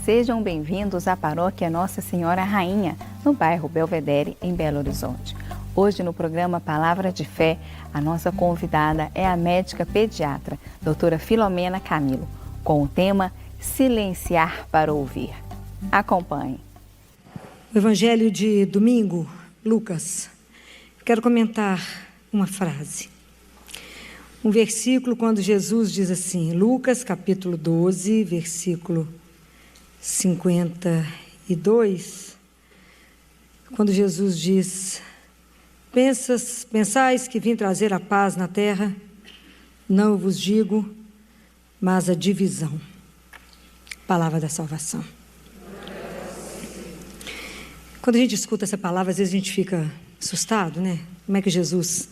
Sejam bem-vindos à Paróquia Nossa Senhora Rainha, no bairro Belvedere, em Belo Horizonte. Hoje, no programa Palavra de Fé, a nossa convidada é a médica pediatra, doutora Filomena Camilo, com o tema Silenciar para Ouvir. Acompanhe. O Evangelho de domingo, Lucas. Quero comentar uma frase. Um versículo quando Jesus diz assim, Lucas capítulo 12, versículo 52, quando Jesus diz, pensais que vim trazer a paz na terra? Não vos digo, mas a divisão. Palavra da salvação. Quando a gente escuta essa palavra, às vezes a gente fica assustado, né? Como é que Jesus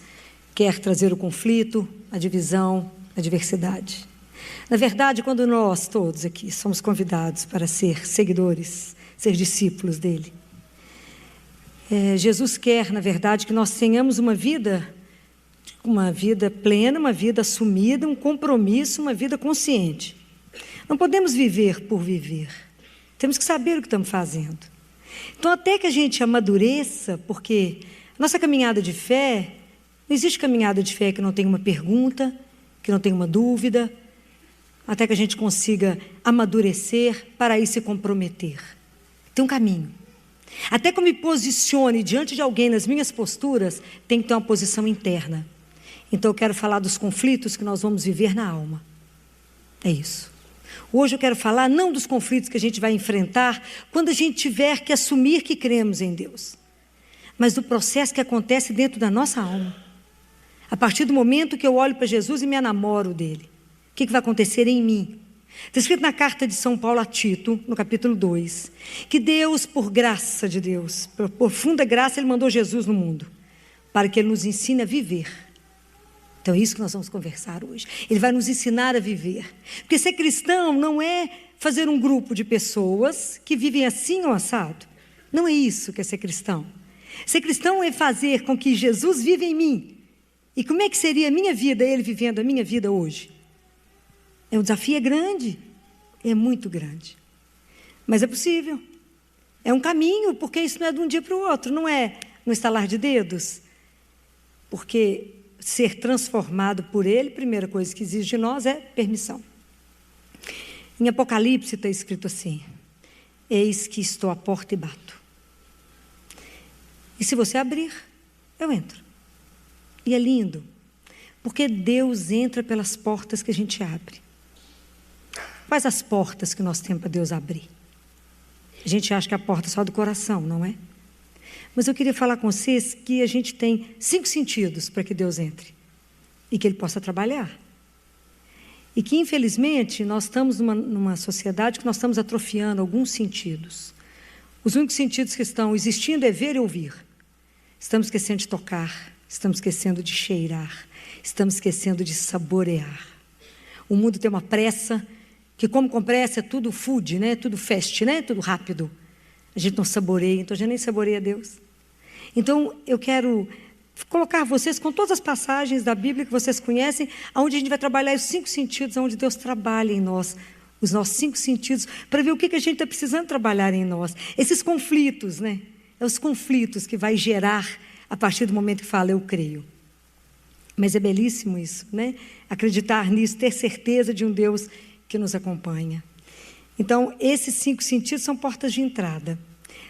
quer trazer o conflito, a divisão, a diversidade? Na verdade, quando nós todos aqui somos convidados para ser seguidores, ser discípulos dele, Jesus quer, na verdade, que nós tenhamos uma vida plena, uma vida assumida, um compromisso, uma vida consciente. Não podemos viver por viver. Temos que saber o que estamos fazendo. Então, até que a gente amadureça, porque a nossa caminhada de fé, não existe caminhada de fé que não tenha uma pergunta, que não tenha uma dúvida, até que a gente consiga amadurecer para aí se comprometer. Tem um caminho. Até que eu me posicione diante de alguém nas minhas posturas, tem que ter uma posição interna. Então eu quero falar dos conflitos que nós vamos viver na alma. É isso. Hoje eu quero falar não dos conflitos que a gente vai enfrentar quando a gente tiver que assumir que cremos em Deus, mas do processo que acontece dentro da nossa alma. A partir do momento que eu olho para Jesus e me enamoro dele, o que vai acontecer em mim? Está escrito na carta de São Paulo a Tito, no capítulo 2, que Deus, por graça de Deus, por profunda graça, Ele mandou Jesus no mundo, para que Ele nos ensine a viver. Então é isso que nós vamos conversar hoje. Ele vai nos ensinar a viver. Porque ser cristão não é fazer um grupo de pessoas que vivem assim ou assado. Não é isso que é ser cristão. Ser cristão é fazer com que Jesus viva em mim. E como é que seria a minha vida, Ele vivendo a minha vida hoje? O desafio é grande, é muito grande. Mas é possível. É um caminho, porque isso não é de um dia para o outro, não é no estalar de dedos. Porque ser transformado por Ele, primeira coisa que exige de nós é permissão. Em Apocalipse está escrito assim, eis que estou à porta e bato. E se você abrir, eu entro. E é lindo, porque Deus entra pelas portas que a gente abre. Quais as portas que nós temos para Deus abrir? A gente acha que a porta é só do coração, não é? Mas eu queria falar com vocês que a gente tem 5 sentidos para que Deus entre e que Ele possa trabalhar. E que, infelizmente, nós estamos numa sociedade que nós estamos atrofiando alguns sentidos. Os únicos sentidos que estão existindo é ver e ouvir. Estamos esquecendo de tocar, estamos esquecendo de cheirar, estamos esquecendo de saborear. O mundo tem uma pressa, que como com pressa é tudo food, né? Tudo fast, né? Tudo rápido. A gente não saboreia, então a gente nem saboreia Deus. Então, eu quero colocar vocês com todas as passagens da Bíblia que vocês conhecem, onde a gente vai trabalhar os 5 sentidos, onde Deus trabalha em nós, os nossos 5 sentidos, para ver o que a gente está precisando trabalhar em nós. Esses conflitos, né? É os conflitos que vai gerar a partir do momento que fala, eu creio. Mas é belíssimo isso, né? Acreditar nisso, ter certeza de um Deus que nos acompanha. Então, esses 5 sentidos são portas de entrada.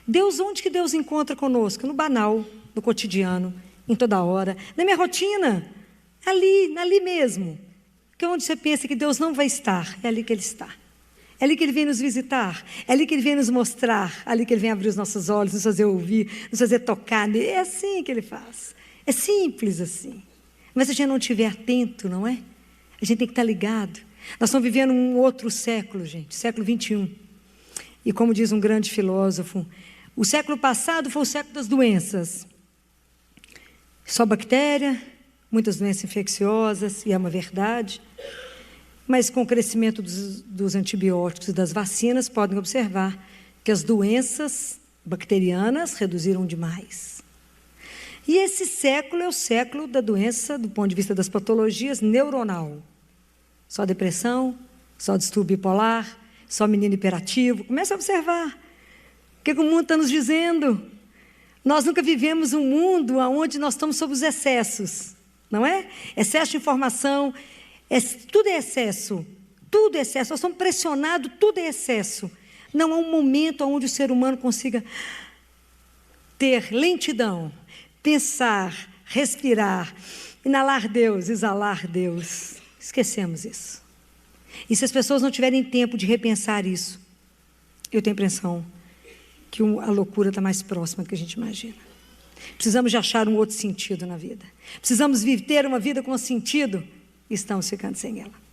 Deus, onde que Deus encontra conosco? No banal, no cotidiano, em toda hora, na minha rotina, ali mesmo. Porque onde você pensa que Deus não vai estar, é ali que Ele está. É ali que Ele vem nos visitar, é ali que Ele vem nos mostrar, é ali que Ele vem abrir os nossos olhos, nos fazer ouvir, nos fazer tocar. É assim que Ele faz. É simples assim. Mas se a gente não estiver atento, não é? A gente tem que estar ligado. Nós estamos vivendo um outro século, gente, século 21. E como diz um grande filósofo, o século passado foi o século das doenças. Só bactéria, muitas doenças infecciosas, e é uma verdade. Mas com o crescimento dos antibióticos e das vacinas, podem observar que as doenças bacterianas reduziram demais. E esse século é o século da doença, do ponto de vista das patologias, neuronal. Só depressão, só distúrbio bipolar, só menino hiperativo. Comece a observar o que o mundo está nos dizendo. Nós nunca vivemos um mundo onde nós estamos sob os excessos, não é? Excesso de informação, tudo é excesso. Tudo é excesso, nós somos pressionados, tudo é excesso. Não há um momento onde o ser humano consiga ter lentidão, pensar, respirar, inalar Deus, exalar Deus. Esquecemos isso. E se as pessoas não tiverem tempo de repensar isso, eu tenho a impressão que a loucura está mais próxima do que a gente imagina. Precisamos de achar um outro sentido na vida. Precisamos ter uma vida com sentido e estamos ficando sem ela.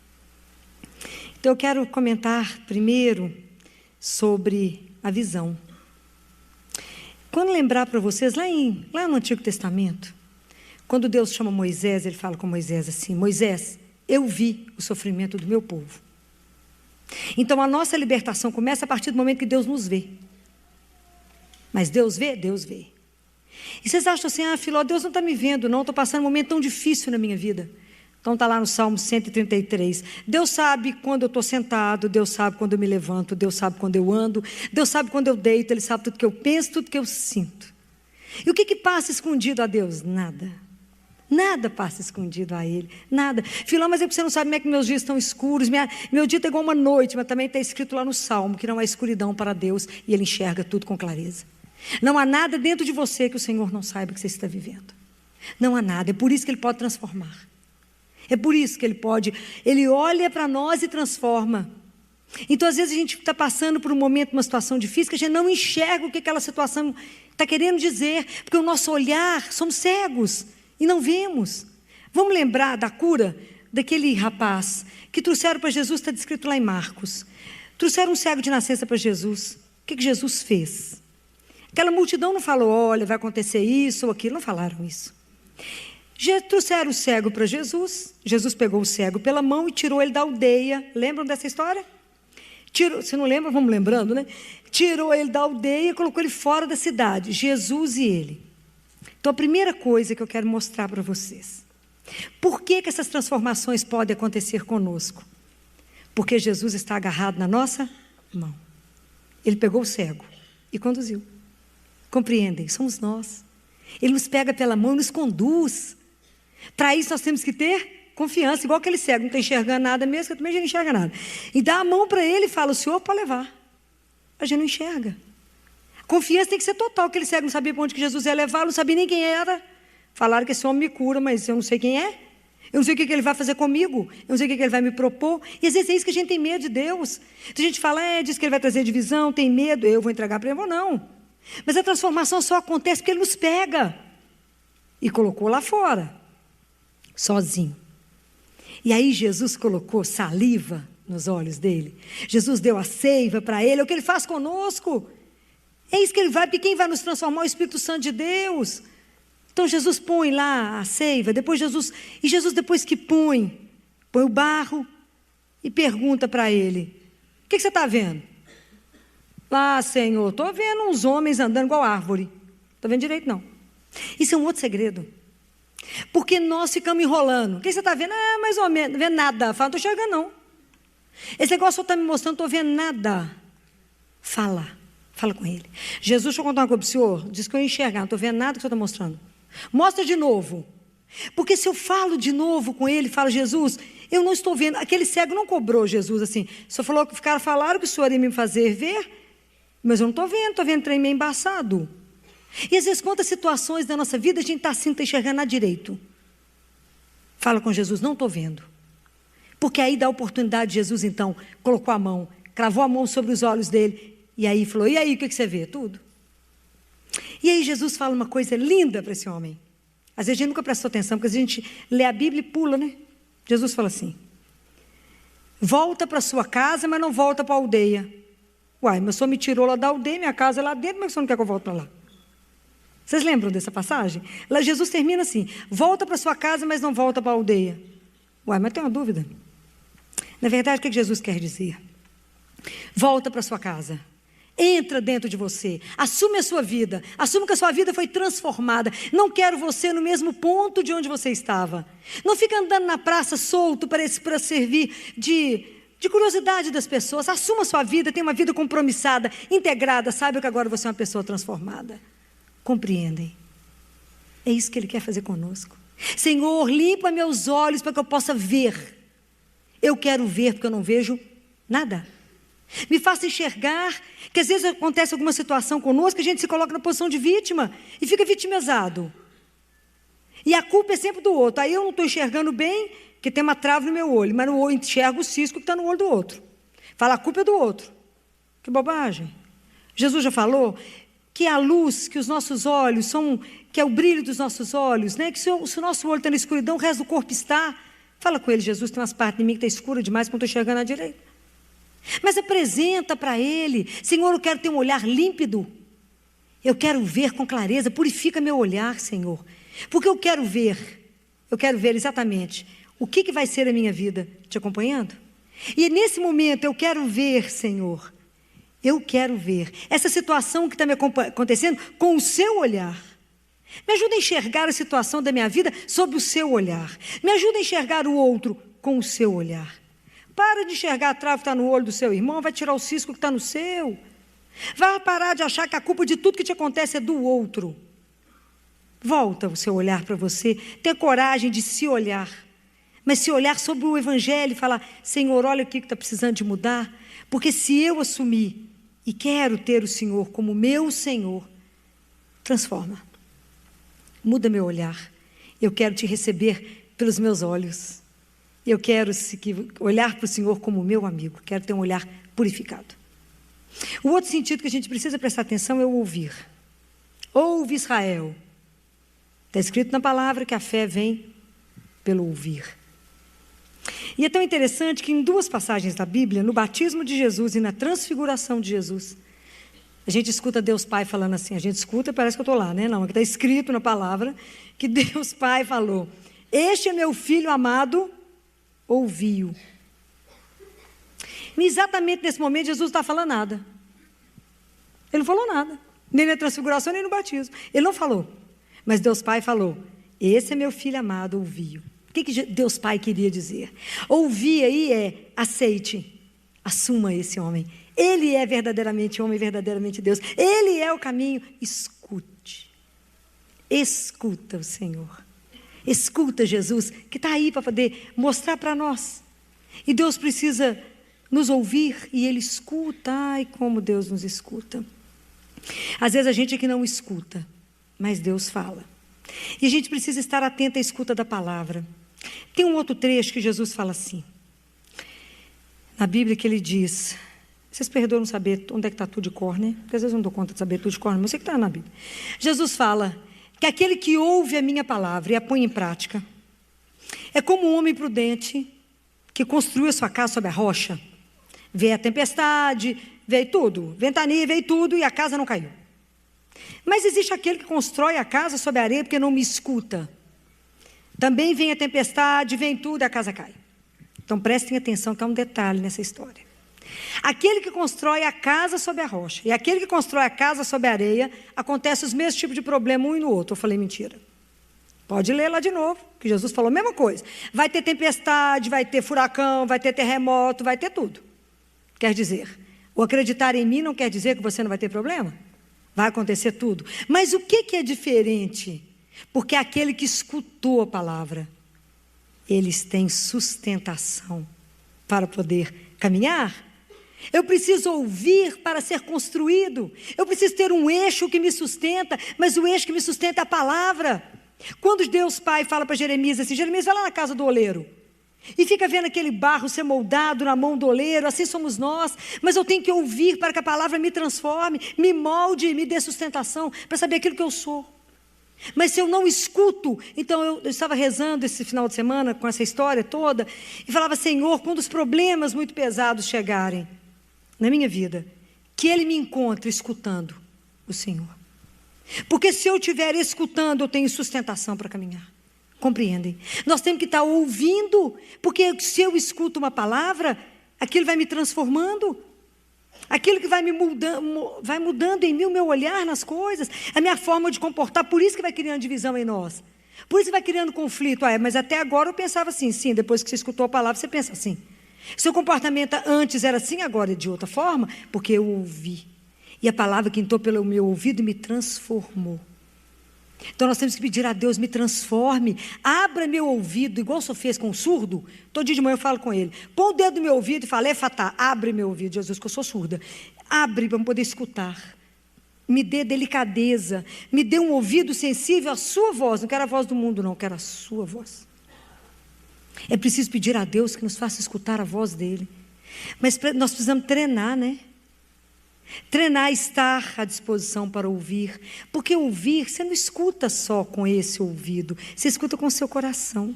Então eu quero comentar primeiro sobre a visão. Quando lembrar para vocês, lá no Antigo Testamento, quando Deus chama Moisés, ele fala com Moisés assim: Moisés, eu vi o sofrimento do meu povo. Então a nossa libertação começa a partir do momento que Deus nos vê. Mas Deus vê? Deus vê. E vocês acham assim: Filó, Deus não está me vendo não, estou passando um momento tão difícil na minha vida. Então está lá no Salmo 133. Deus sabe quando eu estou sentado, Deus sabe quando eu me levanto, Deus sabe quando eu ando, Deus sabe quando eu deito, Ele sabe tudo que eu penso, tudo que eu sinto. E o que passa escondido a Deus? Nada. Nada passa escondido a Ele, nada. Filó, mas é porque você não sabe como é que meus dias estão escuros, meu dia está igual uma noite, mas também está escrito lá no Salmo que não há escuridão para Deus e Ele enxerga tudo com clareza. Não há nada dentro de você que o Senhor não saiba que você está vivendo. Não há nada, é por isso que Ele pode transformar. É por isso que Ele olha para nós e transforma. Então às vezes a gente está passando por um momento, uma situação difícil, que a gente não enxerga o que aquela situação está querendo dizer, porque o nosso olhar, somos cegos e não vemos. Vamos lembrar da cura daquele rapaz que trouxeram para Jesus, está descrito lá em Marcos. Trouxeram um cego de nascença para Jesus. O que Jesus fez? Aquela multidão não falou: olha, vai acontecer isso ou aquilo, não falaram isso. Trouxeram o cego para Jesus. Jesus pegou o cego pela mão e tirou ele da aldeia. Lembram dessa história? Se não lembram, vamos lembrando, né? Tirou ele da aldeia e colocou ele fora da cidade. Jesus e ele. Então a primeira coisa que eu quero mostrar para vocês: por que essas transformações podem acontecer conosco? Porque Jesus está agarrado na nossa mão. Ele pegou o cego e conduziu. Compreendem? Somos nós. Ele nos pega pela mão e nos conduz. Para isso nós temos que ter confiança, igual aquele cego, não está enxergando nada mesmo, que eu também já não enxerga nada. E dá a mão para ele e fala: o senhor pode levar. A gente não enxerga. A confiança tem que ser total. Aquele cego não sabia para onde que Jesus ia levar, não sabia nem quem era. Falaram que esse homem me cura, mas eu não sei quem é. Eu não sei o que ele vai fazer comigo. Eu não sei o que ele vai me propor. E às vezes é isso que a gente tem medo de Deus. A gente fala: diz que ele vai trazer divisão, tem medo, eu vou entregar para ele. Eu vou não. Mas a transformação só acontece porque ele nos pega. E colocou lá fora, sozinho. E aí Jesus colocou saliva nos olhos dele. Jesus deu a seiva para ele. É o que ele faz conosco. É isso que ele vai, porque quem vai nos transformar é o Espírito Santo de Deus. Então Jesus põe lá a seiva. Jesus depois que põe o barro e pergunta para ele: o que você está vendo? Senhor, estou vendo uns homens andando igual árvore. Estou vendo direito, não. Isso é um outro segredo. Porque nós ficamos enrolando. O que você está vendo? Mais ou menos. Não vendo nada. Fala: não estou enxergando, não. Esse negócio está me mostrando, não estou vendo nada. Fala com ele. Jesus, deixa eu contar uma coisa para o senhor. Diz que eu ia enxergar, não estou vendo nada que o senhor está mostrando. Mostra de novo. Porque se eu falo de novo com ele, falo: Jesus, eu não estou vendo. Aquele cego não cobrou Jesus assim. O senhor falou que falaram que o senhor ia me fazer ver, mas eu não estou vendo trem meio embaçado. E às vezes, quantas situações da nossa vida a gente está assim, não está enxergando nada direito. Fala com Jesus: não estou vendo. Porque aí dá a oportunidade. Jesus então colocou a mão, cravou a mão sobre os olhos dele, e aí falou: e aí, o que você vê? Tudo. E aí Jesus fala uma coisa linda para esse homem. Às vezes a gente nunca prestou atenção, porque a gente lê a Bíblia e pula, né? Jesus fala assim: volta para sua casa, mas não volta para a aldeia. Uai, mas o senhor me tirou lá da aldeia, minha casa é lá dentro, mas o senhor não quer que eu volte para lá? Vocês lembram dessa passagem? Lá Jesus termina assim: volta para sua casa, mas não volta para a aldeia. Uai, mas tem uma dúvida. Na verdade, o que Jesus quer dizer? Volta para sua casa. Entra dentro de você, assume a sua vida, assume que a sua vida foi transformada. Não quero você no mesmo ponto de onde você estava. Não fica andando na praça solto para servir de de curiosidade das pessoas. Assuma a sua vida, tenha uma vida compromissada, integrada. Saiba que agora você é uma pessoa transformada. Compreendem? É isso que Ele quer fazer conosco. Senhor, limpa meus olhos para que eu possa ver. Eu quero ver porque eu não vejo nada. Me faça enxergar que às vezes acontece alguma situação conosco, a gente se coloca na posição de vítima e fica vitimizado. E a culpa é sempre do outro. Aí eu não estou enxergando bem, porque tem uma trava no meu olho, mas eu enxergo o cisco que está no olho do outro. Fala, a culpa é do outro. Que bobagem. Jesus já falou que a luz, que os nossos olhos são, que é o brilho dos nossos olhos, né? Que se o nosso olho está na escuridão, o resto do corpo está. Fala com ele, Jesus, tem umas partes de mim que está escura demais, que eu não estou enxergando à direita. Mas apresenta para Ele, Senhor, eu quero ter um olhar límpido. Eu quero ver com clareza, purifica meu olhar, Senhor. Porque eu quero ver exatamente o que vai ser a minha vida, te acompanhando. E nesse momento eu quero ver, Senhor, eu quero ver essa situação que está me acontecendo com o seu olhar. Me ajuda a enxergar a situação da minha vida sob o seu olhar. Me ajuda a enxergar o outro com o seu olhar. Para de enxergar a trava que está no olho do seu irmão, vai tirar o cisco que está no seu. Vai parar de achar que a culpa de tudo que te acontece é do outro. Volta o seu olhar para você, tenha coragem de se olhar. Mas se olhar sobre o Evangelho e falar, Senhor, olha o que está precisando de mudar. Porque se eu assumir e quero ter o Senhor como meu Senhor, transforma. Muda meu olhar. Eu quero te receber pelos meus olhos. Eu quero olhar para o Senhor como meu amigo. Quero ter um olhar purificado. O outro sentido que a gente precisa prestar atenção é o ouvir. Ouve, Israel. Está escrito na palavra que a fé vem pelo ouvir. E é tão interessante que em duas passagens da Bíblia, no batismo de Jesus e na transfiguração de Jesus, a gente escuta Deus Pai falando assim. A gente escuta, parece que eu estou lá, né? Não, aqui está escrito na palavra que Deus Pai falou, este é meu filho amado, ouviu. E exatamente nesse momento Jesus não está falando nada. Ele não falou nada. Nem na transfiguração, nem no batismo. Ele não falou. Mas Deus Pai falou, esse é meu filho amado, ouviu. O que Deus Pai queria dizer? Ouvir aí é aceite, assuma esse homem. Ele é verdadeiramente homem, verdadeiramente Deus. Ele é o caminho. Escute. Escuta o Senhor. Escuta Jesus, que está aí para poder mostrar para nós. E Deus precisa nos ouvir e Ele escuta. Ai, como Deus nos escuta. Às vezes a gente é que não escuta, mas Deus fala. E a gente precisa estar atento à escuta da palavra. Tem um outro trecho que Jesus fala assim. Na Bíblia que Ele diz... Vocês perdoam saber onde é que está tudo de cor, né? Porque às vezes eu não dou conta de saber tudo de cor, mas eu sei que está na Bíblia. Jesus fala que aquele que ouve a minha palavra e a põe em prática é como um homem prudente que construiu a sua casa sobre a rocha. Veio a tempestade, veio tudo, ventania, veio tudo e a casa não caiu. Mas existe aquele que constrói a casa sobre a areia porque não me escuta. Também vem a tempestade, vem tudo e a casa cai. Então prestem atenção que há um detalhe nessa história. Aquele que constrói a casa sobre a rocha e aquele que constrói a casa sobre a areia, acontece os mesmos tipos de problema um e no outro. Eu falei mentira. Pode ler lá de novo, que Jesus falou a mesma coisa. Vai ter tempestade, vai ter furacão, vai ter terremoto, vai ter tudo. Quer dizer, o acreditar em mim não quer dizer que você não vai ter problema. Vai acontecer tudo. Mas o que é diferente? Porque aquele que escutou a palavra, eles têm sustentação para poder caminhar. Eu preciso ouvir para ser construído. Eu preciso ter um eixo que me sustenta, mas o eixo que me sustenta é a palavra. Quando Deus Pai fala para Jeremias assim, Jeremias vai lá na casa do oleiro e fica vendo aquele barro ser moldado na mão do oleiro, assim somos nós, mas eu tenho que ouvir para que a palavra me transforme, me molde, me dê sustentação, para saber aquilo que eu sou. Mas se eu não escuto, então eu estava rezando esse final de semana com essa história toda e falava, Senhor, quando os problemas muito pesados chegarem na minha vida, que Ele me encontre escutando o Senhor. Porque se eu estiver escutando, eu tenho sustentação para caminhar. Compreendem? Nós temos que estar ouvindo, porque se eu escuto uma palavra, aquilo vai me transformando. Aquilo que vai mudando em mim o meu olhar nas coisas, a minha forma de comportar, por isso que vai criando divisão em nós. Por isso que vai criando conflito. Mas até agora eu pensava assim, sim, depois que você escutou a palavra, você pensa assim. Seu comportamento antes era assim, agora é de outra forma, porque eu ouvi. E a palavra que entrou pelo meu ouvido me transformou. Então nós temos que pedir a Deus, me transforme, abra meu ouvido, igual o senhor fez com o surdo. Todo dia de manhã eu falo com ele, põe o dedo no meu ouvido e fala, Efatá, abre meu ouvido, Jesus, que eu sou surda. Abre para eu poder escutar. Me dê delicadeza, me dê um ouvido sensível à sua voz. Não quero a voz do mundo, não, quero a sua voz. É preciso pedir a Deus que nos faça escutar a voz dele. Mas nós precisamos treinar, né? Treinar, estar à disposição para ouvir. Porque ouvir, você não escuta só com esse ouvido, você escuta com o seu coração.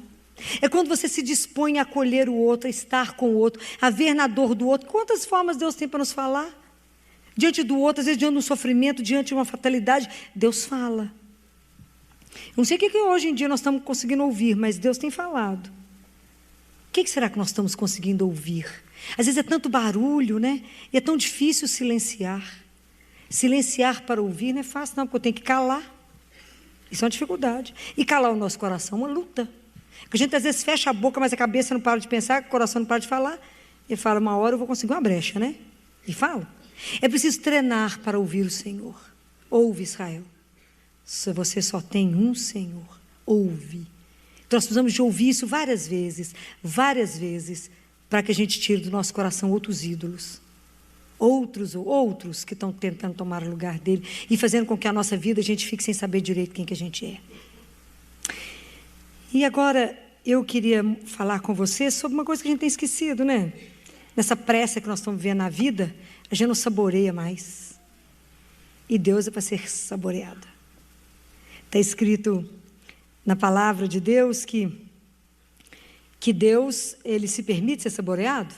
É quando você se dispõe a acolher o outro, a estar com o outro, a ver na dor do outro. Quantas formas Deus tem para nos falar? Diante do outro, às vezes diante de um sofrimento, diante de uma fatalidade, Deus fala. Eu não sei o que hoje em dia nós estamos conseguindo ouvir, mas Deus tem falado. O que será que nós estamos conseguindo ouvir? Às vezes é tanto barulho, né? E é tão difícil silenciar. Silenciar para ouvir não é fácil, não, porque eu tenho que calar. Isso é uma dificuldade. E calar o nosso coração é uma luta. Porque a gente às vezes fecha a boca, mas a cabeça não para de pensar, o coração não para de falar. E fala, uma hora eu vou conseguir uma brecha, né? E fala. É preciso treinar para ouvir o Senhor. Ouve, Israel. Se você só tem um Senhor, ouve. Então, nós precisamos de ouvir isso várias vezes, para que a gente tire do nosso coração outros ídolos. Outros que estão tentando tomar o lugar dele e fazendo com que a nossa vida a gente fique sem saber direito quem que a gente é. E agora, eu queria falar com você sobre uma coisa que a gente tem esquecido, né? Nessa pressa que nós estamos vivendo na vida, a gente não saboreia mais. E Deus é para ser saboreado. Está escrito na palavra de Deus que Deus, ele se permite ser saboreado.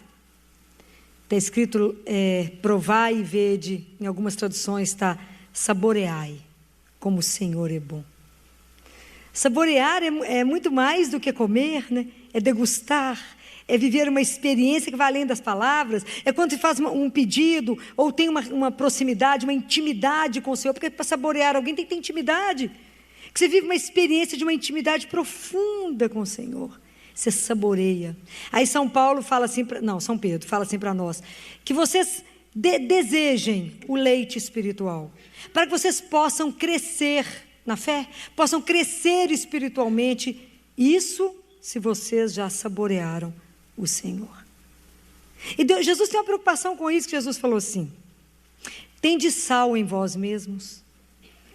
Está escrito, provai e vede, em algumas traduções está, saboreai, como o Senhor é bom. Saborear é muito mais do que comer, né? É degustar, é viver uma experiência que vai além das palavras, é quando você faz um pedido, ou tem uma proximidade, uma intimidade com o Senhor, porque para saborear alguém tem que ter intimidade. Que você vive uma experiência de uma intimidade profunda com o Senhor. Você saboreia. Aí São Pedro fala assim para nós, que vocês desejem o leite espiritual, para que vocês possam crescer na fé, possam crescer espiritualmente, isso se vocês já saborearam o Senhor. E Jesus tem uma preocupação com isso, que Jesus falou assim, tende sal em vós mesmos.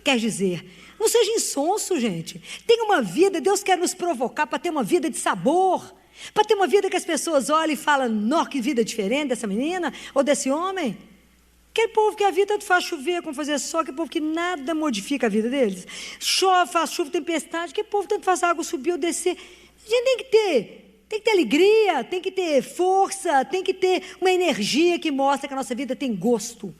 Quer dizer, não seja insonso, gente. Tenha uma vida, Deus quer nos provocar para ter uma vida de sabor, para ter uma vida que as pessoas olhem e falam, nó, que vida diferente dessa menina ou desse homem. Aquele povo que a vida tanto faz chover como fazer sol, aquele povo que nada modifica a vida deles. Chove, faz chuva, tempestade, aquele povo tanto faz a água subir ou descer. A gente tem que ter alegria, tem que ter força, tem que ter uma energia que mostra que a nossa vida tem gosto,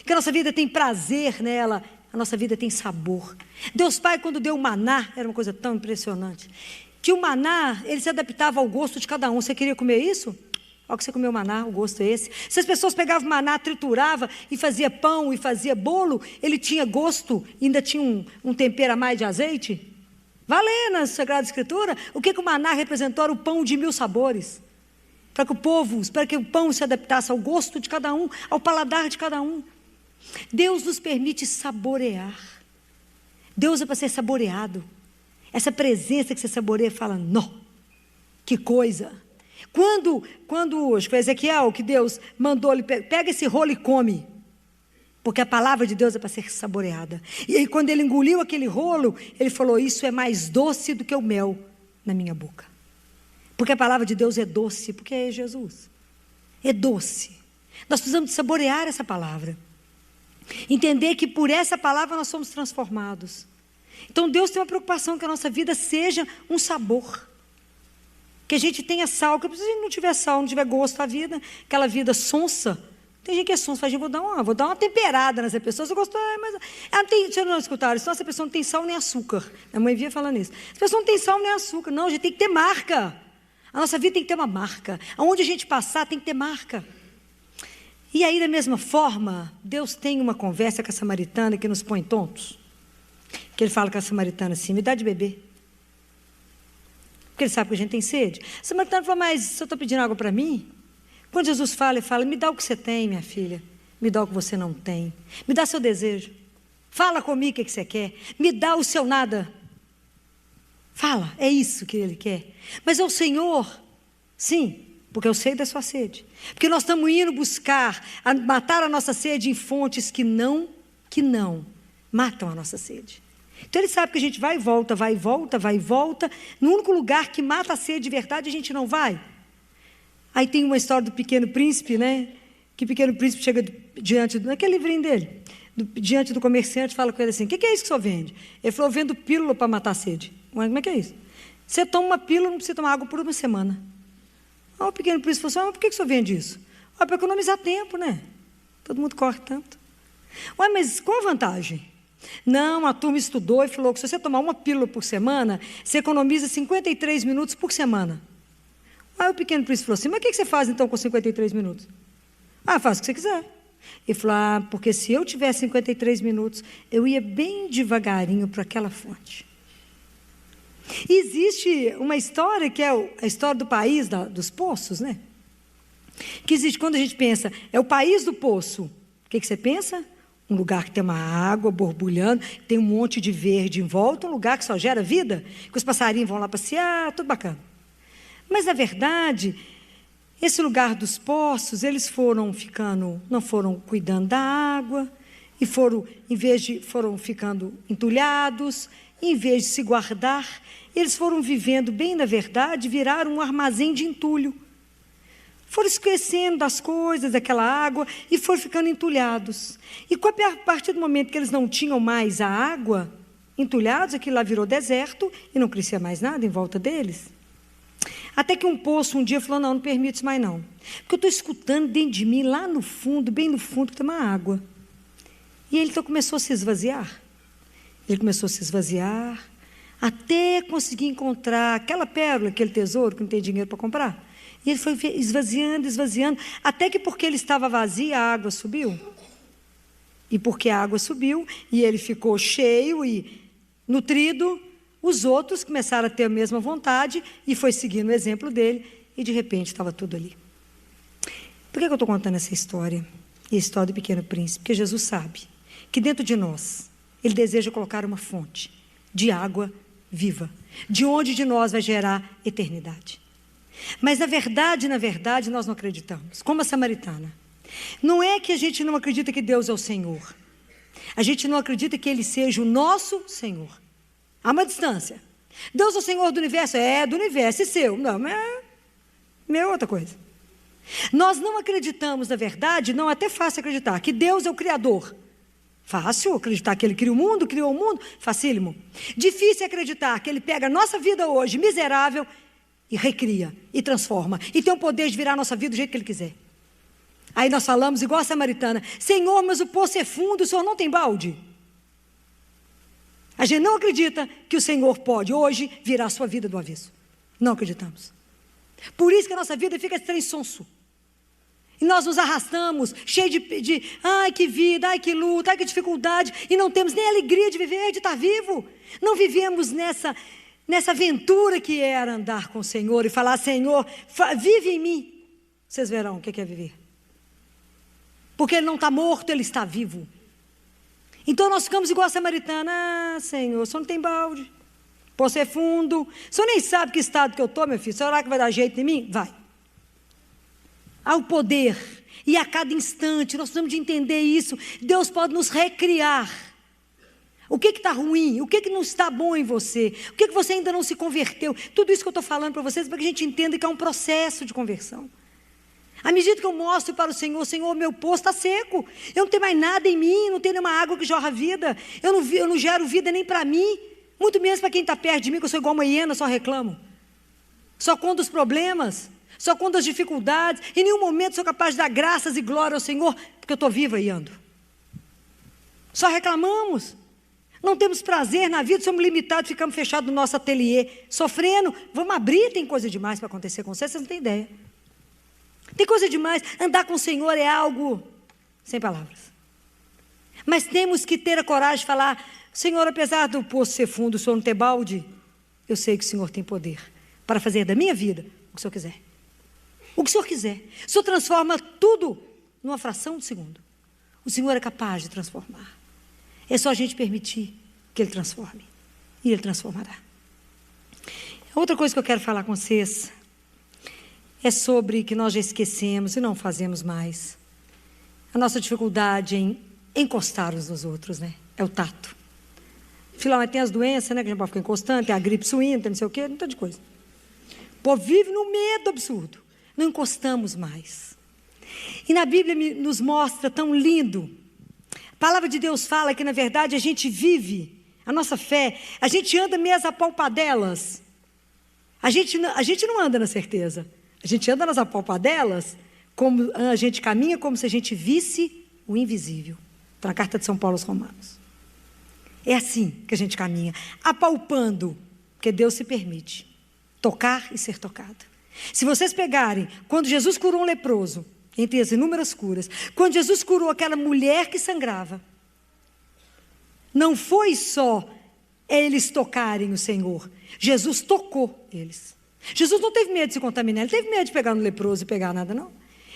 que a nossa vida tem prazer nela. A nossa vida tem sabor. Deus Pai, quando deu o maná, era uma coisa tão impressionante, que o maná, ele se adaptava ao gosto de cada um. Você queria comer isso? Olha que você comeu maná, o gosto é esse. Se as pessoas pegavam maná, triturava e fazia pão e fazia bolo, ele tinha gosto, ainda tinha um tempero a mais de azeite. Vai ler na Sagrada Escritura o que o maná representou, era o pão de 1000 sabores. Para que o pão se adaptasse ao gosto de cada um, ao paladar de cada um. Deus nos permite saborear. Deus é para ser saboreado. Essa presença que você saboreia, fala, não, que coisa. Quando acho que foi Ezequiel que Deus mandou ele, pega esse rolo e come, porque a palavra de Deus é para ser saboreada. E aí quando ele engoliu aquele rolo, ele falou, isso é mais doce do que o mel na minha boca. Porque a palavra de Deus é doce, porque é Jesus. É doce. Nós precisamos saborear essa palavra. Entender que por essa palavra nós somos transformados. Então Deus tem uma preocupação que a nossa vida seja um sabor, que a gente tenha sal, que se a gente não tiver sal, não tiver gosto à vida, aquela vida sonsa. Tem gente que é sonsa, fala, vou dar uma temperada nessa pessoa. Eu gosto, mas vocês não escutaram isso? Essa pessoa não tem sal nem açúcar. Minha mãe via falando isso. Essa pessoa não tem sal nem açúcar. Não, a gente tem que ter marca. A nossa vida tem que ter uma marca. Aonde a gente passar tem que ter marca. E aí, da mesma forma, Deus tem uma conversa com a samaritana que nos põe tontos. Que ele fala com a samaritana assim, me dá de beber. Porque ele sabe que a gente tem sede. A samaritana fala, mas se eu estou pedindo água para mim, Quando Jesus fala, ele fala: me dá o que você tem, minha filha, me dá o que você não tem, me dá seu desejo, fala comigo o que você quer, me dá o seu nada. Fala, é isso que ele quer. Mas é o Senhor, sim, porque eu sei da sua sede, porque nós estamos indo buscar, matar a nossa sede em fontes que não matam a nossa sede. Então ele sabe que a gente vai e volta, vai e volta, vai e volta. No único lugar que mata a sede de verdade, a gente não vai. Aí tem uma história do Pequeno Príncipe, né? Que o Pequeno Príncipe chega diante, naquele livrinho dele, diante do comerciante, fala com ele assim: o que é isso que o senhor vende? Ele falou: eu vendo pílula para matar a sede. Mas como é que é isso? Você toma uma pílula, não precisa tomar água por uma semana. Aí o Pequeno Príncipe falou assim: mas por que o senhor vende isso? Para economizar tempo, né? Todo mundo corre tanto. Mas qual a vantagem? Não, a turma estudou e falou que se você tomar uma pílula por semana, você economiza 53 minutos por semana. Aí o Pequeno Príncipe falou assim: mas o que você faz então com 53 minutos? Faz o que você quiser. Ele falou: porque se eu tivesse 53 minutos, eu ia bem devagarinho para aquela fonte. E existe uma história que é a história do país dos poços, né? Que existe quando a gente pensa, é o país do poço. O que você pensa? Um lugar que tem uma água borbulhando, tem um monte de verde em volta, um lugar que só gera vida, que os passarinhos vão lá passear, tudo bacana. Mas, na verdade, esse lugar dos poços, eles não foram cuidando da água, e foram ficando entulhados, e em vez de se guardar, eles foram vivendo bem, na verdade, viraram um armazém de entulho. Foram esquecendo das coisas, daquela água, e foram ficando entulhados. E a partir do momento que eles não tinham mais a água, entulhados, aquilo lá virou deserto, e não crescia mais nada em volta deles. Até que um poço um dia falou: não permite isso mais não. Porque eu estou escutando dentro de mim, lá no fundo, bem no fundo, que tem uma água. E ele então começou a se esvaziar. Ele começou a se esvaziar, até conseguir encontrar aquela pérola, aquele tesouro que não tem dinheiro para comprar. E ele foi esvaziando, esvaziando, até que porque ele estava vazio, a água subiu. E porque a água subiu, e ele ficou cheio e nutrido, os outros começaram a ter a mesma vontade, e foi seguindo o exemplo dele, e de repente estava tudo ali. Por que eu estou contando essa história? E a história do Pequeno Príncipe? Porque Jesus sabe que dentro de nós, Ele deseja colocar uma fonte de água viva, de onde de nós vai gerar eternidade. Mas na verdade, nós não acreditamos, como a samaritana. Não é que a gente não acredita que Deus é o Senhor. A gente não acredita que Ele seja o nosso Senhor. Há uma distância. Deus é o Senhor do universo? É, do universo, e seu? Não, é outra coisa. Nós não acreditamos, na verdade, não é até fácil acreditar que Deus é o Criador. Fácil acreditar que Ele criou o mundo, facílimo. Difícil acreditar que Ele pega a nossa vida hoje, miserável, e recria, e transforma, e tem o poder de virar a nossa vida do jeito que Ele quiser. Aí nós falamos igual a samaritana: Senhor, mas o poço é fundo, o Senhor não tem balde? A gente não acredita que o Senhor pode hoje virar a sua vida do avesso. Não acreditamos. Por isso que a nossa vida fica trem sonso. E nós nos arrastamos, cheio de ai que vida, ai que luta, ai que dificuldade, e não temos nem alegria de viver, de estar vivo. Não vivemos nessa aventura que era andar com o Senhor e falar: Senhor, vive em mim. Vocês verão o que é viver. Porque Ele não está morto, Ele está vivo. Então nós ficamos igual a samaritana: Senhor, o Senhor não tem balde, poço é fundo, o Senhor nem sabe que estado que eu estou, meu filho. Será que vai dar jeito em mim? Vai. Há o poder, e a cada instante nós precisamos de entender isso. Deus pode nos recriar. O que está ruim? O que não está bom em você? O que você ainda não se converteu? Tudo isso que eu estou falando para vocês, para que a gente entenda que é um processo de conversão. À medida que eu mostro para o Senhor: Senhor, meu poço está seco, eu não tenho mais nada em mim, não tenho nenhuma água que jorra vida, eu não gero vida nem para mim, muito menos para quem está perto de mim, que eu sou igual uma hiena, só reclamo, só conto os problemas, só conto as dificuldades. Em nenhum momento sou capaz de dar graças e glória ao Senhor, porque eu estou viva e ando. Só reclamamos, não temos prazer na vida, somos limitados, ficamos fechados no nosso ateliê, sofrendo. Vamos abrir, tem coisa demais para acontecer com vocês não têm ideia. Tem coisa demais. Andar com o Senhor é algo sem palavras. Mas temos que ter a coragem de falar: Senhor, apesar do poço ser fundo, o Senhor não ter balde, eu sei que o Senhor tem poder para fazer da minha vida o que o Senhor quiser. O que o Senhor quiser. O Senhor transforma tudo numa fração de segundo. O Senhor é capaz de transformar. É só a gente permitir que Ele transforme. E Ele transformará. Outra coisa que eu quero falar com vocês é sobre que nós já esquecemos e não fazemos mais. A nossa dificuldade em encostar uns nos outros, né? É o tato. Afinal, mas tem as doenças, né? Que a gente pode ficar encostando, tem a gripe suína, tem não sei o quê, não tem de coisa. O povo vive num medo absurdo. Não encostamos mais. E na Bíblia nos mostra tão lindo. A palavra de Deus fala que, na verdade, a gente vive a nossa fé, a gente anda mesmo a apalpadelas. A gente não anda na certeza. A gente anda nas apalpadelas, como a gente caminha como se a gente visse o invisível. Está na carta de São Paulo aos Romanos. É assim que a gente caminha, apalpando, porque Deus se permite tocar e ser tocado. Se vocês pegarem, quando Jesus curou um leproso, entre as inúmeras curas, quando Jesus curou aquela mulher que sangrava, não foi só eles tocarem o Senhor, Jesus tocou eles. Jesus não teve medo de se contaminar, Ele teve medo de pegar no leproso e pegar nada, não.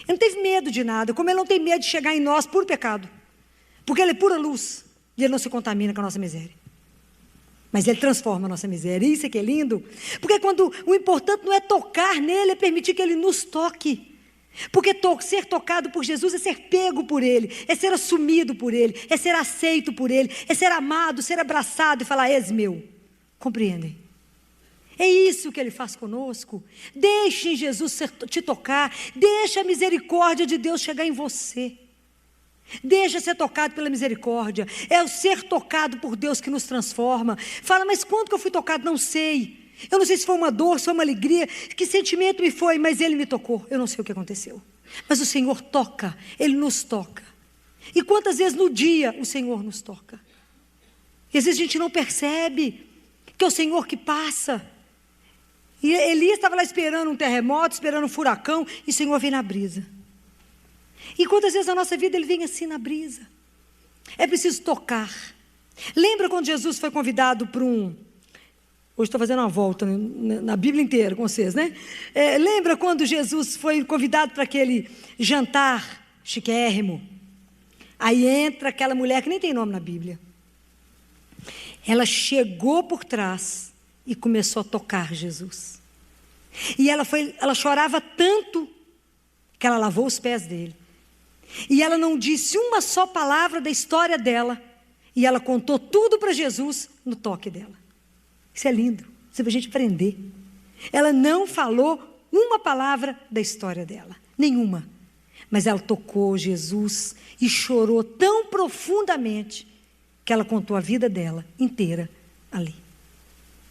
Ele não teve medo de nada, como Ele não tem medo de chegar em nós por pecado, porque Ele é pura luz e Ele não se contamina com a nossa miséria. Mas Ele transforma a nossa miséria. Isso é que é lindo. Porque quando o importante não é tocar nele, é permitir que Ele nos toque. Porque ser tocado por Jesus é ser pego por Ele, é ser assumido por Ele, é ser aceito por Ele, é ser amado, ser abraçado e falar, és meu. Compreendem? É isso que Ele faz conosco. Deixe Jesus te tocar, deixe a misericórdia de Deus chegar em você. Deixa ser tocado pela misericórdia. É o ser tocado por Deus que nos transforma. Fala, mas quando que eu fui tocado? Não sei. Eu não sei se foi uma dor, se foi uma alegria, que sentimento me foi, mas Ele me tocou. Eu não sei o que aconteceu. Mas o Senhor toca, Ele nos toca. E quantas vezes no dia o Senhor nos toca? E às vezes a gente não percebe que é o Senhor que passa. E Elias estava lá esperando um terremoto, esperando um furacão, e o Senhor vem na brisa. E quantas vezes na nossa vida Ele vem assim na brisa? É preciso tocar. Lembra quando Jesus foi convidado para um... Hoje estou fazendo uma volta na Bíblia inteira com vocês, né? Lembra quando Jesus foi convidado para aquele jantar chiquérrimo? Aí entra aquela mulher que nem tem nome na Bíblia. Ela chegou por trás e começou a tocar Jesus. E ela chorava tanto que ela lavou os pés dele. E ela não disse uma só palavra da história dela. E ela contou tudo para Jesus no toque dela. Isso é lindo. Isso é para a gente aprender. Ela não falou uma palavra da história dela. Nenhuma. Mas ela tocou Jesus e chorou tão profundamente que ela contou a vida dela inteira ali.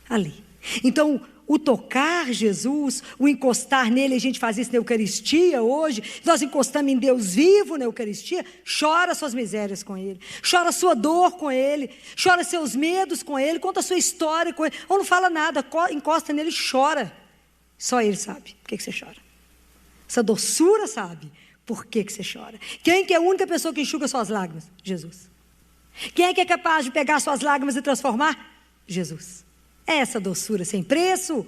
Ali. Então, o tocar Jesus, o encostar nele, a gente faz isso na Eucaristia hoje, nós encostamos em Deus vivo na Eucaristia, chora suas misérias com Ele, chora sua dor com Ele, chora seus medos com Ele, conta a sua história com Ele, ou não fala nada, encosta nele e chora. Só Ele sabe por que você chora. Essa doçura sabe por que você chora. Quem que é a única pessoa que enxuga suas lágrimas? Jesus. Quem é que é capaz de pegar suas lágrimas e transformar? Jesus. É essa doçura sem preço.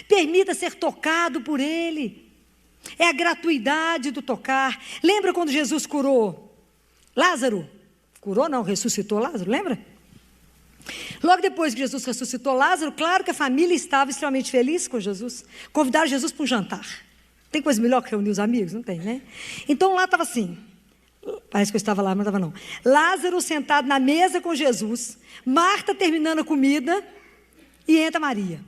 Permita ser tocado por Ele. É a gratuidade do tocar. Lembra quando Jesus curou Lázaro? Curou não, ressuscitou Lázaro, lembra? Logo depois que Jesus ressuscitou Lázaro, claro que a família estava extremamente feliz com Jesus. Convidaram Jesus para um jantar. Tem coisa melhor que reunir os amigos? Não tem, né? Então lá estava assim. Parece que eu estava lá, mas não estava não. Lázaro sentado na mesa com Jesus. Marta terminando a comida. E entra Maria.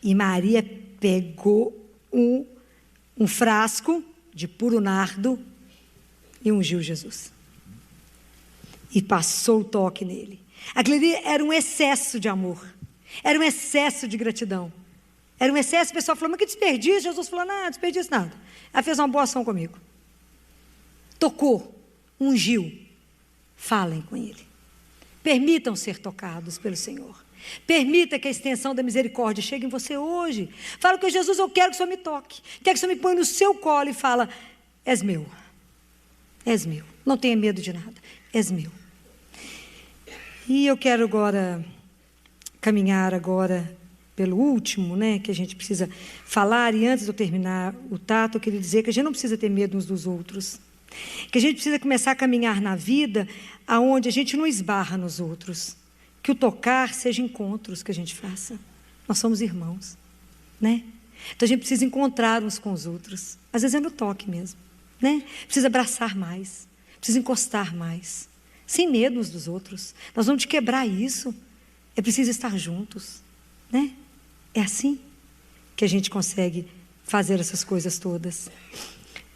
E Maria pegou um frasco de puro nardo e ungiu Jesus. E passou o toque nele. Aquilo ali era um excesso de amor. Era um excesso de gratidão. Era um excesso, o pessoal falou, mas que desperdício. Jesus falou, não, desperdício nada. Ela fez uma boa ação comigo. Tocou, ungiu. Falem com Ele. Permitam ser tocados pelo Senhor. Permita que a extensão da misericórdia chegue em você hoje. Fala com Jesus, eu quero que o Senhor me toque. Quero que o Senhor me ponha no seu colo e fala, és meu. És meu. Não tenha medo de nada. És meu. E eu quero agora caminhar agora pelo último, né, que a gente precisa falar. E antes de eu terminar o tato, eu queria dizer que a gente não precisa ter medo uns dos outros. Que a gente precisa começar a caminhar na vida aonde a gente não esbarra nos outros. Que o tocar seja encontros que a gente faça. Nós somos irmãos, né? Então a gente precisa encontrar uns com os outros. Às vezes é no toque mesmo, né? Precisa abraçar mais, precisa encostar mais, sem medo uns dos outros. Nós vamos quebrar isso. É preciso estar juntos, né? É assim que a gente consegue fazer essas coisas todas.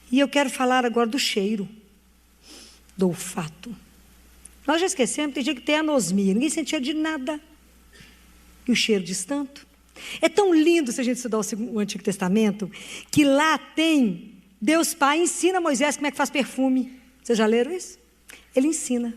E eu quero falar agora do cheiro, do olfato. Nós já esquecemos, tem gente que tem anosmia, ninguém sentia de nada. E o cheiro diz tanto. É tão lindo se a gente estudar o Antigo Testamento, que lá tem, Deus Pai ensina a Moisés como é que faz perfume. Vocês já leram isso? Ele ensina.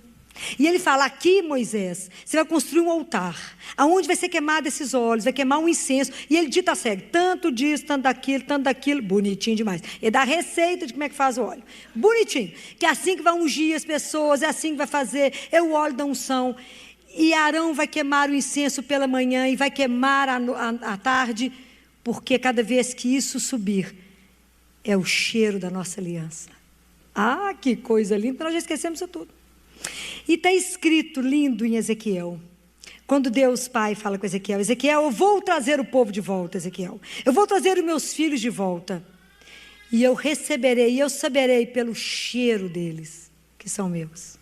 E ele fala, aqui Moisés, você vai construir um altar, aonde vai ser queimado esses óleos, vai queimar um incenso, e ele dita segue, tanto disso, tanto daquilo, bonitinho demais. Ele dá a receita de como é que faz o óleo, bonitinho, que é assim que vai ungir as pessoas, é assim que vai fazer, é o óleo da unção, e Arão vai queimar o incenso pela manhã, e vai queimar à tarde, porque cada vez que isso subir, é o cheiro da nossa aliança. Ah, que coisa linda, nós já esquecemos isso tudo. E está escrito lindo em Ezequiel, quando Deus Pai fala com Ezequiel, Ezequiel, eu vou trazer o povo de volta, Ezequiel, eu vou trazer os meus filhos de volta, e eu receberei, e eu saberei pelo cheiro deles, que são meus.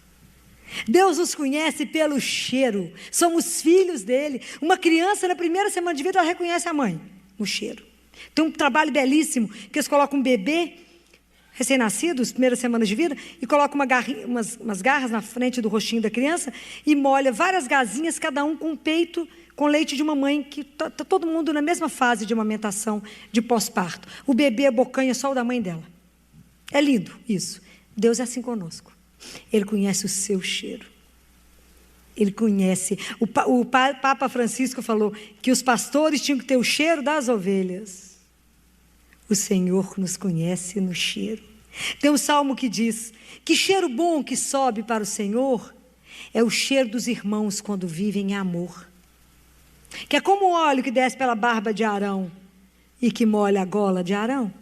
Deus nos conhece pelo cheiro, somos filhos dele. Uma criança na primeira semana de vida, ela reconhece a mãe, o cheiro. Tem um trabalho belíssimo, que eles colocam um bebê recém-nascido, as primeiras semanas de vida, e coloca umas garras na frente do rostinho da criança e molha várias gazinhas, cada um com um peito, com leite de uma mãe, que está todo mundo na mesma fase de amamentação, de pós-parto. O bebê abocanha só o da mãe dela. É lindo isso. Deus é assim conosco. Ele conhece o seu cheiro. Ele conhece. O Papa Francisco falou que os pastores tinham que ter o cheiro das ovelhas. O Senhor nos conhece no cheiro. Tem um salmo que diz, que cheiro bom que sobe para o Senhor é o cheiro dos irmãos quando vivem em amor. Que é como o óleo que desce pela barba de Arão e que molha a gola de Arão.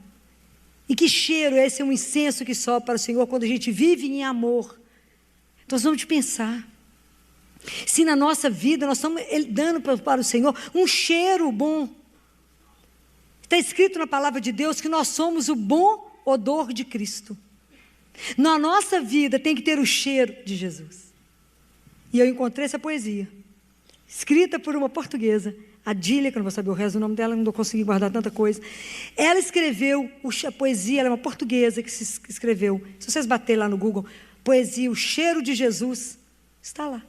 E que cheiro, esse é um incenso que sobe para o Senhor quando a gente vive em amor. Então nós vamos pensar, se na nossa vida nós estamos dando para o Senhor um cheiro bom. Está escrito na palavra de Deus que nós somos o bom odor de Cristo. Na nossa vida tem que ter o cheiro de Jesus. E eu encontrei essa poesia, escrita por uma portuguesa, Adília, que eu não vou saber o resto do nome dela, não vou conseguir guardar tanta coisa. Ela escreveu a poesia, ela é uma portuguesa que se escreveu. Se vocês baterem lá no Google, poesia, o cheiro de Jesus, está lá.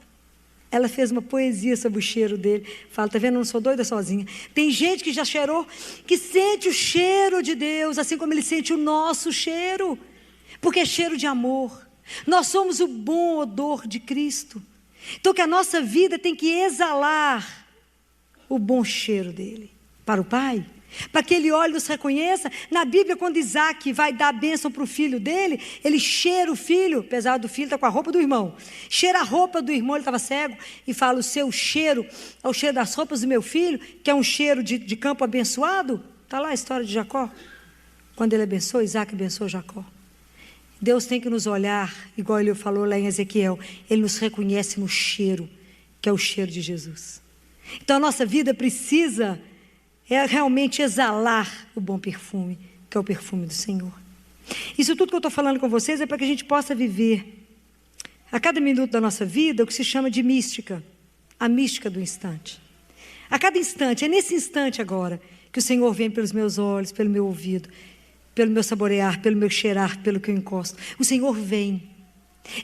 Ela fez uma poesia sobre o cheiro dele. Fala, tá vendo, eu não sou doida sozinha. Tem gente que já cheirou, que sente o cheiro de Deus, assim como ele sente o nosso cheiro. Porque é cheiro de amor. Nós somos o bom odor de Cristo. Então que a nossa vida tem que exalar o bom cheiro dele para o Pai. Para que ele olhe e nos reconheça. Na Bíblia, quando Isaac vai dar a bênção para o filho dele, ele cheira o filho, apesar do filho estar com a roupa do irmão, cheira a roupa do irmão, ele estava cego, e fala, o seu cheiro é o cheiro das roupas do meu filho, que é um cheiro de campo abençoado. Está lá a história de Jacó, quando ele abençoou, Isaac abençoou Jacó. Deus tem que nos olhar, igual ele falou lá em Ezequiel, ele nos reconhece no cheiro, que é o cheiro de Jesus. Então a nossa vida precisa realmente exalar o bom perfume, que é o perfume do Senhor. Isso tudo que eu estou falando com vocês é para que a gente possa viver a cada minuto da nossa vida o que se chama de mística, a mística do instante. A cada instante, é nesse instante agora que o Senhor vem pelos meus olhos, pelo meu ouvido, pelo meu saborear, pelo meu cheirar, pelo que eu encosto. O Senhor vem.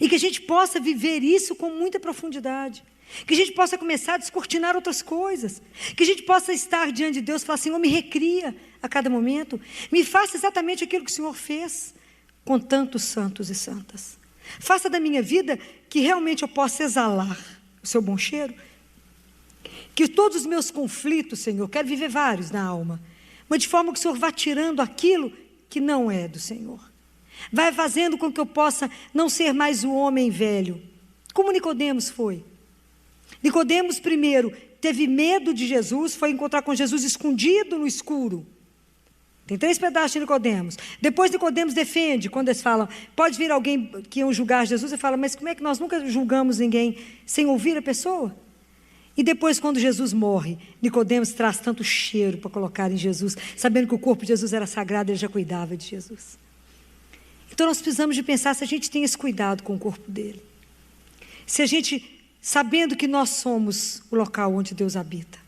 E que a gente possa viver isso com muita profundidade. Que a gente possa começar a descortinar outras coisas. Que a gente possa estar diante de Deus e falar, Senhor, me recria a cada momento. Me faça exatamente aquilo que o Senhor fez com tantos santos e santas. Faça da minha vida que realmente eu possa exalar o seu bom cheiro. Que todos os meus conflitos, Senhor, quero viver vários na alma, mas de forma que o Senhor vá tirando aquilo que não é do Senhor. Vai fazendo com que eu possa não ser mais o homem velho, como Nicodemos foi. Nicodemos primeiro teve medo de Jesus, foi encontrar com Jesus escondido no escuro. Tem 3 pedaços de Nicodemos. Depois Nicodemos defende, quando eles falam, pode vir alguém que iam julgar Jesus, ele fala, mas como é que nós nunca julgamos ninguém sem ouvir a pessoa? E depois, quando Jesus morre, Nicodemos traz tanto cheiro para colocar em Jesus, sabendo que o corpo de Jesus era sagrado, ele já cuidava de Jesus. Então nós precisamos de pensar se a gente tem esse cuidado com o corpo dele. Se a gente, sabendo que nós somos o local onde Deus habita,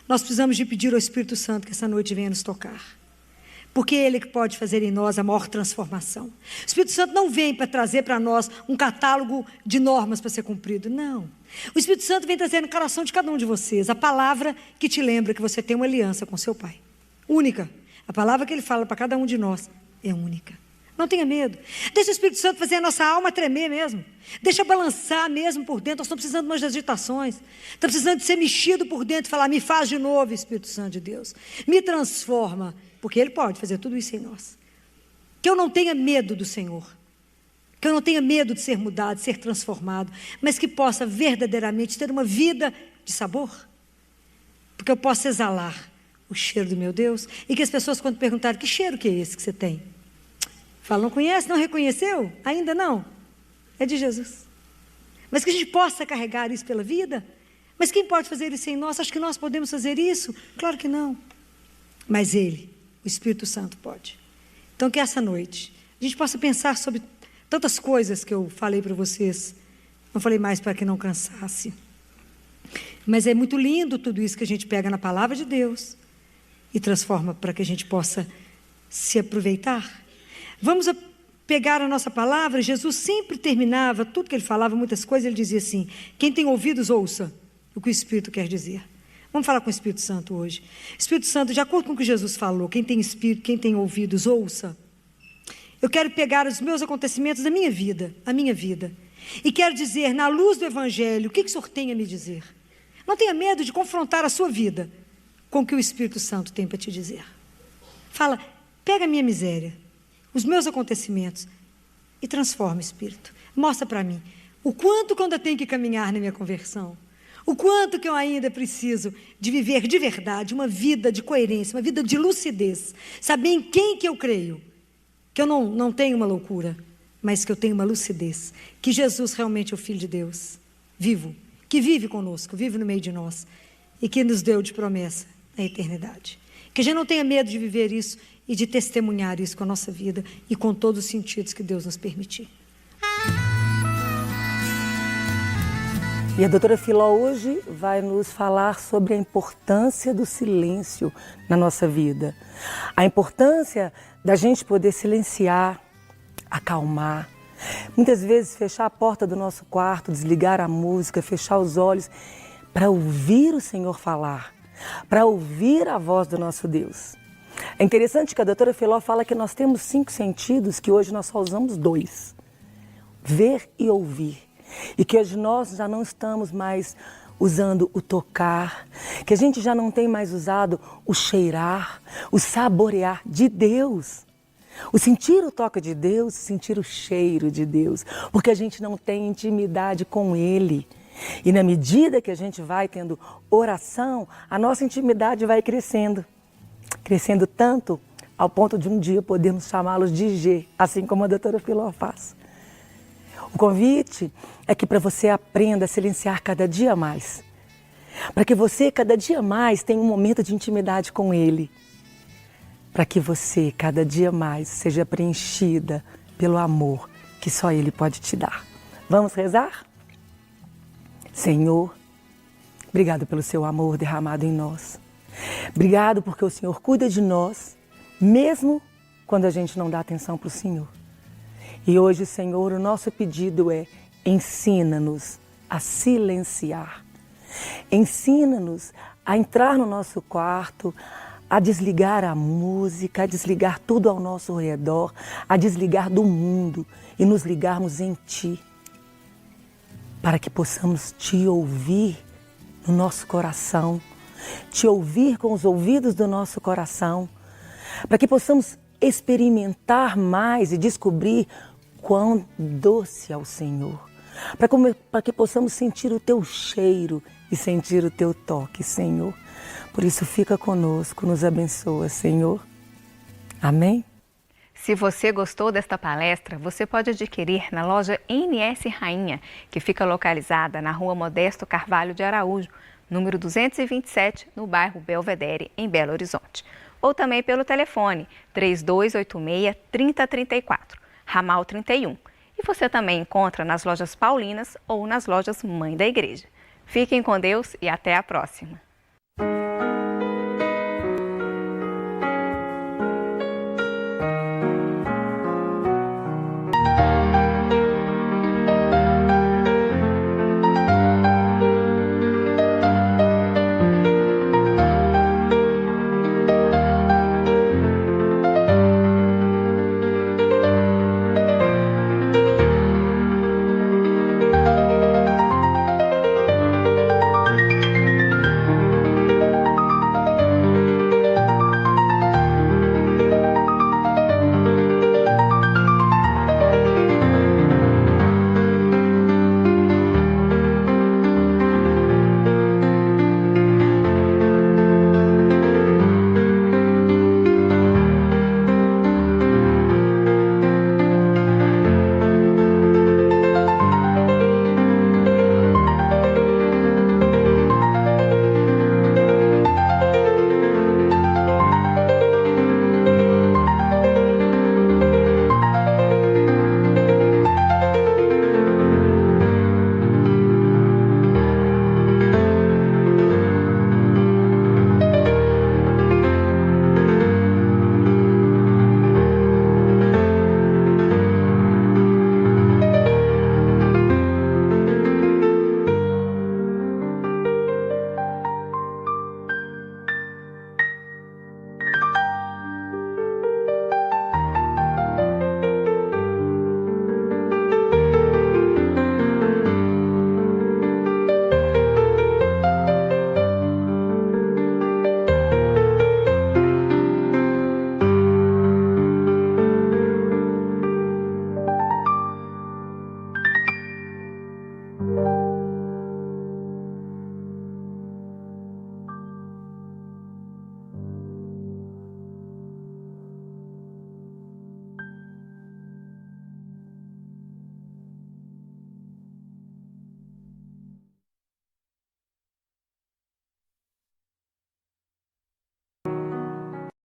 nós precisamos de pedir ao Espírito Santo que essa noite venha nos tocar. Porque é Ele que pode fazer em nós a maior transformação. O Espírito Santo não vem para trazer para nós um catálogo de normas para ser cumprido, não. O Espírito Santo vem trazer no coração de cada um de vocês a palavra que te lembra que você tem uma aliança com seu Pai. Única. A palavra que Ele fala para cada um de nós é única. Não tenha medo. Deixa o Espírito Santo fazer a nossa alma tremer mesmo. Deixa balançar mesmo por dentro. Nós estamos precisando de umas agitações. Estamos precisando de ser mexido por dentro e falar, me faz de novo, Espírito Santo de Deus. Me transforma. Porque Ele pode fazer tudo isso em nós. Que eu não tenha medo do Senhor. Que eu não tenha medo de ser mudado, de ser transformado. Mas que possa verdadeiramente ter uma vida de sabor. Porque eu possa exalar o cheiro do meu Deus. E que as pessoas, quando perguntarem, que cheiro que é esse que você tem? Fala, não conhece, não reconheceu? Ainda não? É de Jesus. Mas que a gente possa carregar isso pela vida. Mas quem pode fazer isso em nós? Acho que nós podemos fazer isso? Claro que não. Mas Ele, o Espírito Santo, pode. Então que essa noite a gente possa pensar sobre tantas coisas que eu falei para vocês. Não falei mais para que não cansasse. Mas é muito lindo tudo isso que a gente pega na palavra de Deus e transforma para que a gente possa se aproveitar. Vamos pegar a nossa palavra. Jesus sempre terminava, tudo que Ele falava, muitas coisas, Ele dizia assim, quem tem ouvidos, ouça o que o Espírito quer dizer. Vamos falar com o Espírito Santo hoje. Espírito Santo, de acordo com o que Jesus falou, quem tem espírito, quem tem ouvidos, ouça. Eu quero pegar os meus acontecimentos da minha vida, a minha vida, e quero dizer, na luz do Evangelho, o que o Senhor tem a me dizer. Não tenha medo de confrontar a sua vida com o que o Espírito Santo tem para te dizer. Fala, pega a minha miséria, os meus acontecimentos, e transforma, Espírito. Mostra para mim o quanto que eu ainda tenho que caminhar na minha conversão, o quanto que eu ainda preciso de viver de verdade, uma vida de coerência, uma vida de lucidez, saber em quem que eu creio, que eu não tenho uma loucura, mas que eu tenho uma lucidez, que Jesus realmente é o Filho de Deus, vivo, que vive conosco, vive no meio de nós, e que nos deu de promessa a eternidade. Que a gente não tenha medo de viver isso e de testemunhar isso com a nossa vida e com todos os sentidos que Deus nos permitir. E a doutora Filó hoje vai nos falar sobre a importância do silêncio na nossa vida. A importância da gente poder silenciar, acalmar. Muitas vezes fechar a porta do nosso quarto, desligar a música, fechar os olhos para ouvir o Senhor falar, para ouvir a voz do nosso Deus. É interessante que a doutora Filó fala que nós temos 5 sentidos, que hoje nós só usamos 2. Ver e ouvir. E que hoje nós já não estamos mais usando o tocar, que a gente já não tem mais usado o cheirar, o saborear de Deus. O sentir o toque de Deus, sentir o cheiro de Deus, porque a gente não tem intimidade com Ele. E na medida que a gente vai tendo oração, a nossa intimidade vai crescendo. Crescendo tanto ao ponto de um dia podermos chamá-los de G, assim como a doutora Filó faz. O convite é que para você aprenda a silenciar cada dia mais. Para que você cada dia mais tenha um momento de intimidade com Ele. Para que você cada dia mais seja preenchida pelo amor que só Ele pode te dar. Vamos rezar? Senhor, obrigado pelo seu amor derramado em nós. Obrigado porque o Senhor cuida de nós, mesmo quando a gente não dá atenção para o Senhor. E hoje, Senhor, o nosso pedido é: ensina-nos a silenciar. Ensina-nos a entrar no nosso quarto, a desligar a música, a desligar tudo ao nosso redor, a desligar do mundo e nos ligarmos em Ti, para que possamos Te ouvir no nosso coração, Te ouvir com os ouvidos do nosso coração, para que possamos experimentar mais e descobrir quão doce é o Senhor, para que possamos sentir o Teu cheiro e sentir o teu toque, Senhor. Por isso fica conosco, nos abençoa, Senhor. Amém? Se você gostou desta palestra, você pode adquirir na loja NS Rainha, que fica localizada na Rua Modesto Carvalho de Araújo, número 227, no bairro Belvedere, em Belo Horizonte. Ou também pelo telefone 3286-3034, ramal 31. E você também encontra nas lojas Paulinas ou nas lojas Mãe da Igreja. Fiquem com Deus e até a próxima!